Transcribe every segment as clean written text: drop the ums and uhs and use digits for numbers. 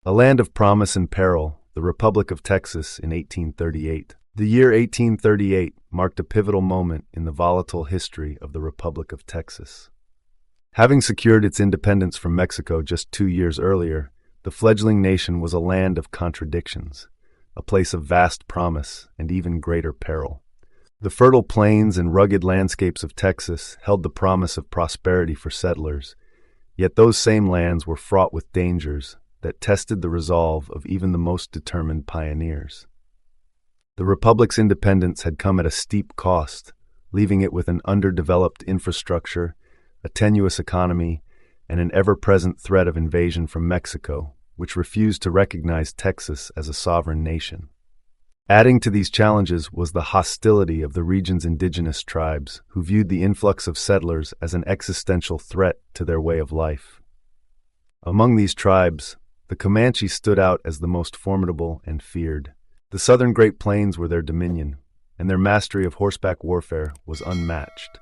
A land of promise and peril, the Republic of Texas in 1838. The year 1838 marked a pivotal moment in the volatile history of the Republic of Texas. Having secured its independence from Mexico just 2 years earlier, the fledgling nation was a land of contradictions, a place of vast promise and even greater peril. The fertile plains and rugged landscapes of Texas held the promise of prosperity for settlers, yet those same lands were fraught with dangers that tested the resolve of even the most determined pioneers. The Republic's independence had come at a steep cost, leaving it with an underdeveloped infrastructure, a tenuous economy, and an ever-present threat of invasion from Mexico, which refused to recognize Texas as a sovereign nation. Adding to these challenges was the hostility of the region's indigenous tribes, who viewed the influx of settlers as an existential threat to their way of life. Among these tribes, the Comanche stood out as the most formidable and feared. The southern Great Plains were their dominion, and their mastery of horseback warfare was unmatched.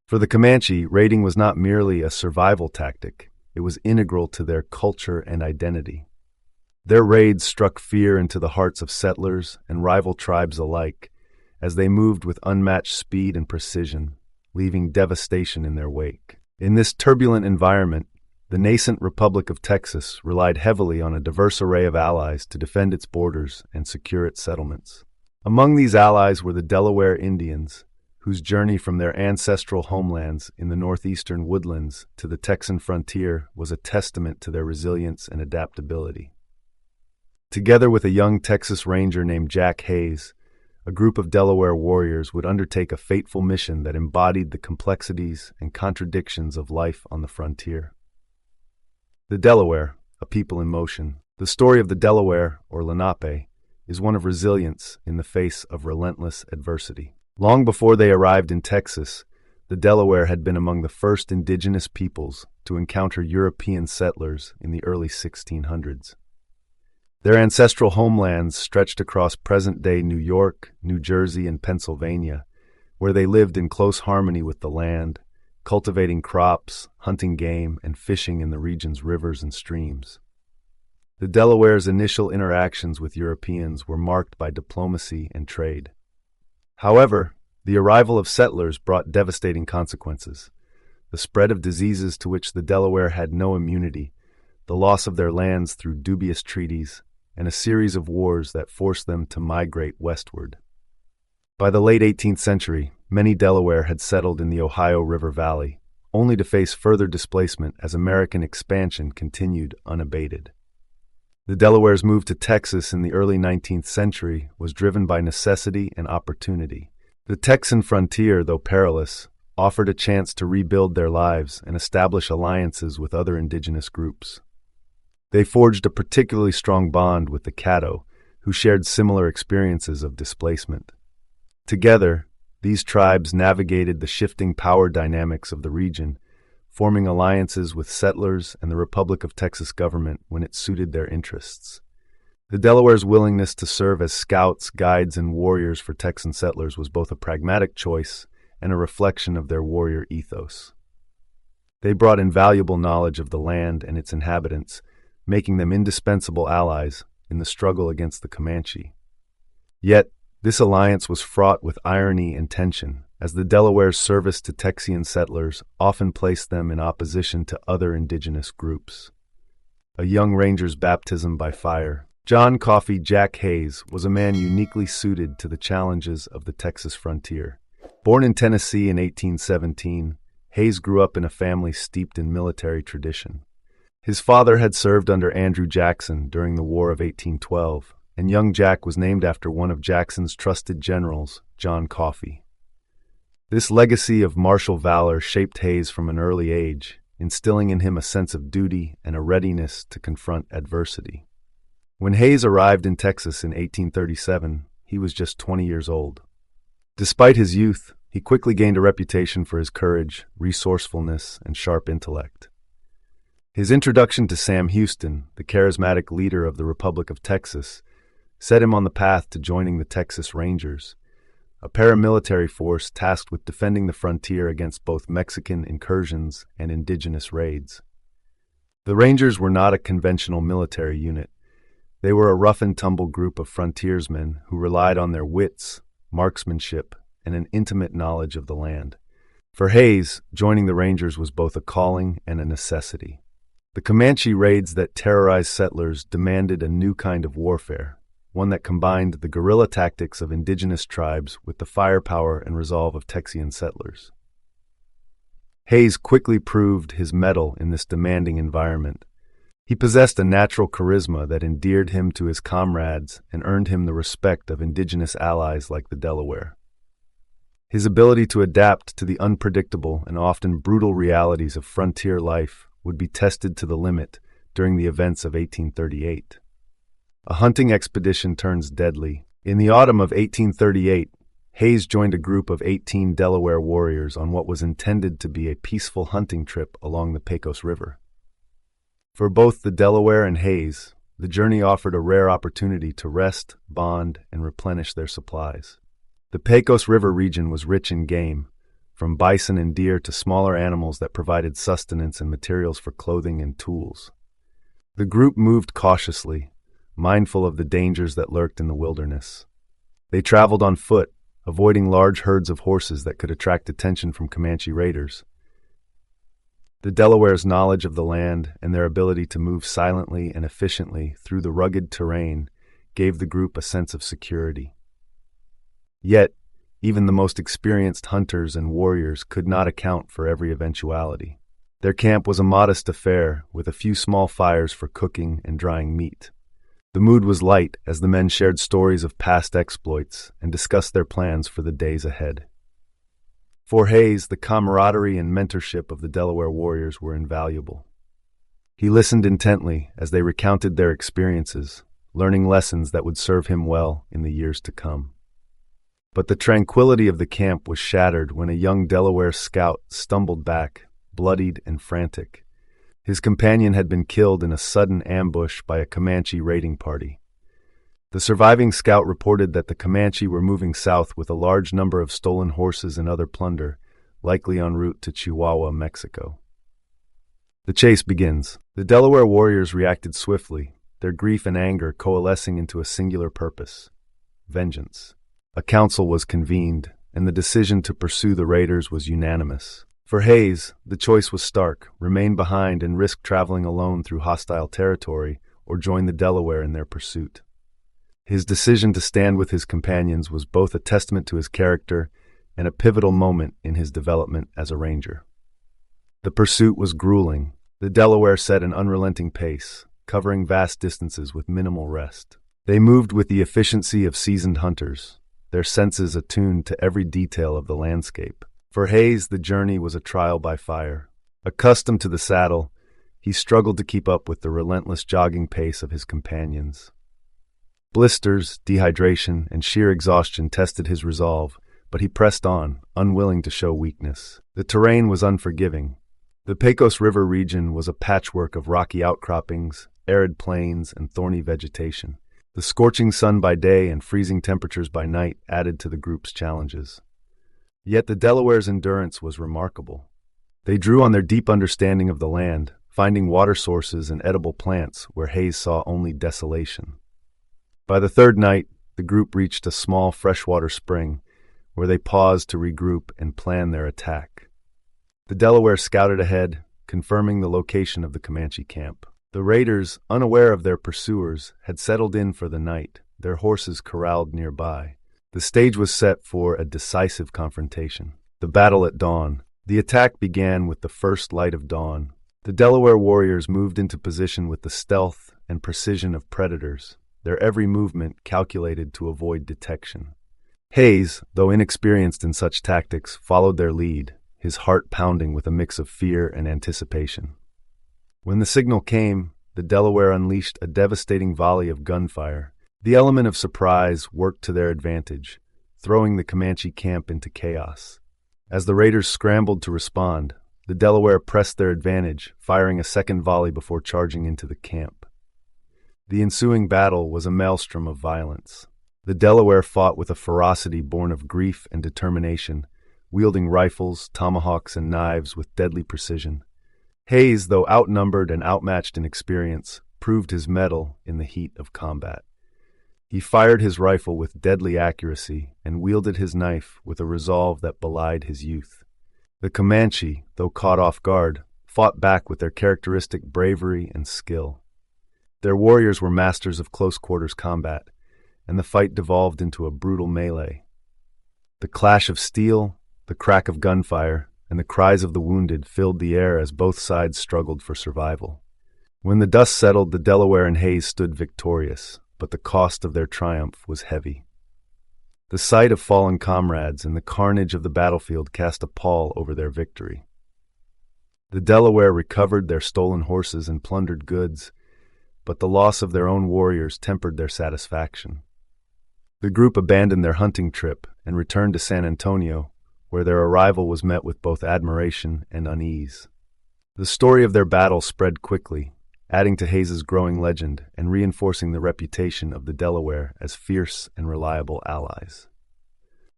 For the Comanche, raiding was not merely a survival tactic, it was integral to their culture and identity. Their raids struck fear into the hearts of settlers and rival tribes alike, as they moved with unmatched speed and precision, leaving devastation in their wake. In this turbulent environment, the nascent Republic of Texas relied heavily on a diverse array of allies to defend its borders and secure its settlements. Among these allies were the Delaware Indians, whose journey from their ancestral homelands in the northeastern woodlands to the Texan frontier was a testament to their resilience and adaptability. Together with a young Texas Ranger named Jack Hayes, a group of Delaware warriors would undertake a fateful mission that embodied the complexities and contradictions of life on the frontier. The Delaware, a people in motion. The story of the Delaware, or Lenape, is one of resilience in the face of relentless adversity. Long before they arrived in Texas, the Delaware had been among the first indigenous peoples to encounter European settlers in the early 1600s. Their ancestral homelands stretched across present-day New York, New Jersey, and Pennsylvania, where they lived in close harmony with the land, cultivating crops, hunting game, and fishing in the region's rivers and streams. The Delaware's initial interactions with Europeans were marked by diplomacy and trade. However, the arrival of settlers brought devastating consequences. The spread of diseases to which the Delaware had no immunity, the loss of their lands through dubious treaties, and a series of wars that forced them to migrate westward. By the late 18th century, many Delaware had settled in the Ohio River Valley, only to face further displacement as American expansion continued unabated. The Delaware's move to Texas in the early 19th century was driven by necessity and opportunity. The Texan frontier, though perilous, offered a chance to rebuild their lives and establish alliances with other indigenous groups. They forged a particularly strong bond with the Caddo, who shared similar experiences of displacement. Together, these tribes navigated the shifting power dynamics of the region, forming alliances with settlers and the Republic of Texas government when it suited their interests. The Delaware's willingness to serve as scouts, guides, and warriors for Texan settlers was both a pragmatic choice and a reflection of their warrior ethos. They brought invaluable knowledge of the land and its inhabitants, making them indispensable allies in the struggle against the Comanche. Yet, this alliance was fraught with irony and tension, as the Delaware's service to Texian settlers often placed them in opposition to other indigenous groups. A young ranger's baptism by fire. John Coffee Jack Hayes was a man uniquely suited to the challenges of the Texas frontier. Born in Tennessee in 1817, Hayes grew up in a family steeped in military tradition. His father had served under Andrew Jackson during the War of 1812, and young Jack was named after one of Jackson's trusted generals, John Coffee. This legacy of martial valor shaped Hayes from an early age, instilling in him a sense of duty and a readiness to confront adversity. When Hayes arrived in Texas in 1837, he was just 20 years old. Despite his youth, he quickly gained a reputation for his courage, resourcefulness, and sharp intellect. His introduction to Sam Houston, the charismatic leader of the Republic of Texas, set him on the path to joining the Texas Rangers, a paramilitary force tasked with defending the frontier against both Mexican incursions and indigenous raids. The Rangers were not a conventional military unit. They were a rough-and-tumble group of frontiersmen who relied on their wits, marksmanship, and an intimate knowledge of the land. For Hayes, joining the Rangers was both a calling and a necessity. The Comanche raids that terrorized settlers demanded a new kind of warfare, one that combined the guerrilla tactics of indigenous tribes with the firepower and resolve of Texian settlers. Hayes quickly proved his mettle in this demanding environment. He possessed a natural charisma that endeared him to his comrades and earned him the respect of indigenous allies like the Delaware. His ability to adapt to the unpredictable and often brutal realities of frontier life would be tested to the limit during the events of 1838. A hunting expedition turns deadly. In the autumn of 1838, Hayes joined a group of 18 Delaware warriors on what was intended to be a peaceful hunting trip along the Pecos River. For both the Delaware and Hayes, the journey offered a rare opportunity to rest, bond, and replenish their supplies. The Pecos River region was rich in game, from bison and deer to smaller animals that provided sustenance and materials for clothing and tools. The group moved cautiously, mindful of the dangers that lurked in the wilderness. They traveled on foot, avoiding large herds of horses that could attract attention from Comanche raiders. The Delaware's knowledge of the land and their ability to move silently and efficiently through the rugged terrain gave the group a sense of security. Yet, even the most experienced hunters and warriors could not account for every eventuality. Their camp was a modest affair, with a few small fires for cooking and drying meat. The mood was light as the men shared stories of past exploits and discussed their plans for the days ahead. For Hayes, the camaraderie and mentorship of the Delaware warriors were invaluable. He listened intently as they recounted their experiences, learning lessons that would serve him well in the years to come. But the tranquility of the camp was shattered when a young Delaware scout stumbled back, bloodied and frantic. His companion had been killed in a sudden ambush by a Comanche raiding party. The surviving scout reported that the Comanche were moving south with a large number of stolen horses and other plunder, likely en route to Chihuahua, Mexico. The chase begins. The Delaware warriors reacted swiftly, their grief and anger coalescing into a singular purpose: vengeance. A council was convened, and the decision to pursue the raiders was unanimous. For Hayes, the choice was stark: remain behind and risk traveling alone through hostile territory, or join the Delaware in their pursuit. His decision to stand with his companions was both a testament to his character and a pivotal moment in his development as a ranger. The pursuit was grueling. The Delaware set an unrelenting pace, covering vast distances with minimal rest. They moved with the efficiency of seasoned hunters, their senses attuned to every detail of the landscape. For Hayes, the journey was a trial by fire. Accustomed to the saddle, he struggled to keep up with the relentless jogging pace of his companions. Blisters, dehydration, and sheer exhaustion tested his resolve, but he pressed on, unwilling to show weakness. The terrain was unforgiving. The Pecos River region was a patchwork of rocky outcroppings, arid plains, and thorny vegetation. The scorching sun by day and freezing temperatures by night added to the group's challenges. Yet the Delaware's endurance was remarkable. They drew on their deep understanding of the land, finding water sources and edible plants where Hayes saw only desolation. By the third night, the group reached a small freshwater spring, where they paused to regroup and plan their attack. The Delaware scouted ahead, confirming the location of the Comanche camp. The raiders, unaware of their pursuers, had settled in for the night, their horses corralled nearby. The stage was set for a decisive confrontation. The battle at dawn. The attack began with the first light of dawn. The Delaware warriors moved into position with the stealth and precision of predators, their every movement calculated to avoid detection. Hayes, though inexperienced in such tactics, followed their lead, his heart pounding with a mix of fear and anticipation. When the signal came, the Delaware unleashed a devastating volley of gunfire. The element of surprise worked to their advantage, throwing the Comanche camp into chaos. As the raiders scrambled to respond, the Delaware pressed their advantage, firing a second volley before charging into the camp. The ensuing battle was a maelstrom of violence. The Delaware fought with a ferocity born of grief and determination, wielding rifles, tomahawks, and knives with deadly precision. Hayes, though outnumbered and outmatched in experience, proved his mettle in the heat of combat. He fired his rifle with deadly accuracy and wielded his knife with a resolve that belied his youth. The Comanche, though caught off guard, fought back with their characteristic bravery and skill. Their warriors were masters of close-quarters combat, and the fight devolved into a brutal melee. The clash of steel, the crack of gunfire, and the cries of the wounded filled the air as both sides struggled for survival. When the dust settled, the Delaware and Hayes stood victorious, but the cost of their triumph was heavy. The sight of fallen comrades and the carnage of the battlefield cast a pall over their victory. The Delaware recovered their stolen horses and plundered goods, but the loss of their own warriors tempered their satisfaction. The group abandoned their hunting trip and returned to San Antonio, where their arrival was met with both admiration and unease. The story of their battle spread quickly, adding to Hayes's growing legend and reinforcing the reputation of the Delaware as fierce and reliable allies.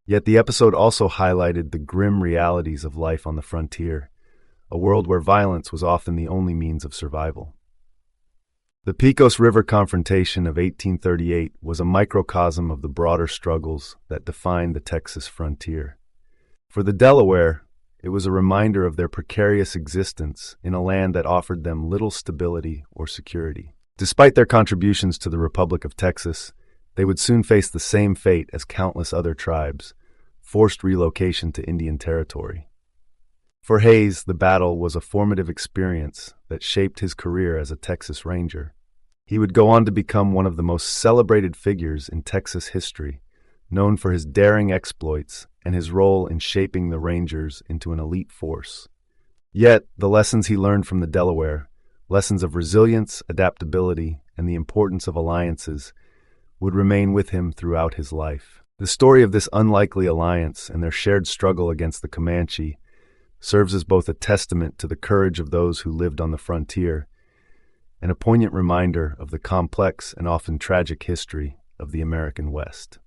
Yet the episode also highlighted the grim realities of life on the frontier, a world where violence was often the only means of survival. The Pecos River confrontation of 1838 was a microcosm of the broader struggles that defined the Texas frontier. For the Delaware, it was a reminder of their precarious existence in a land that offered them little stability or security. Despite their contributions to the Republic of Texas, they would soon face the same fate as countless other tribes, forced relocation to Indian Territory. For Hayes, the battle was a formative experience that shaped his career as a Texas Ranger. He would go on to become one of the most celebrated figures in Texas history, known for his daring exploits and his role in shaping the Rangers into an elite force. Yet, the lessons he learned from the Delaware, lessons of resilience, adaptability, and the importance of alliances, would remain with him throughout his life. The story of this unlikely alliance and their shared struggle against the Comanche serves as both a testament to the courage of those who lived on the frontier and a poignant reminder of the complex and often tragic history of the American West.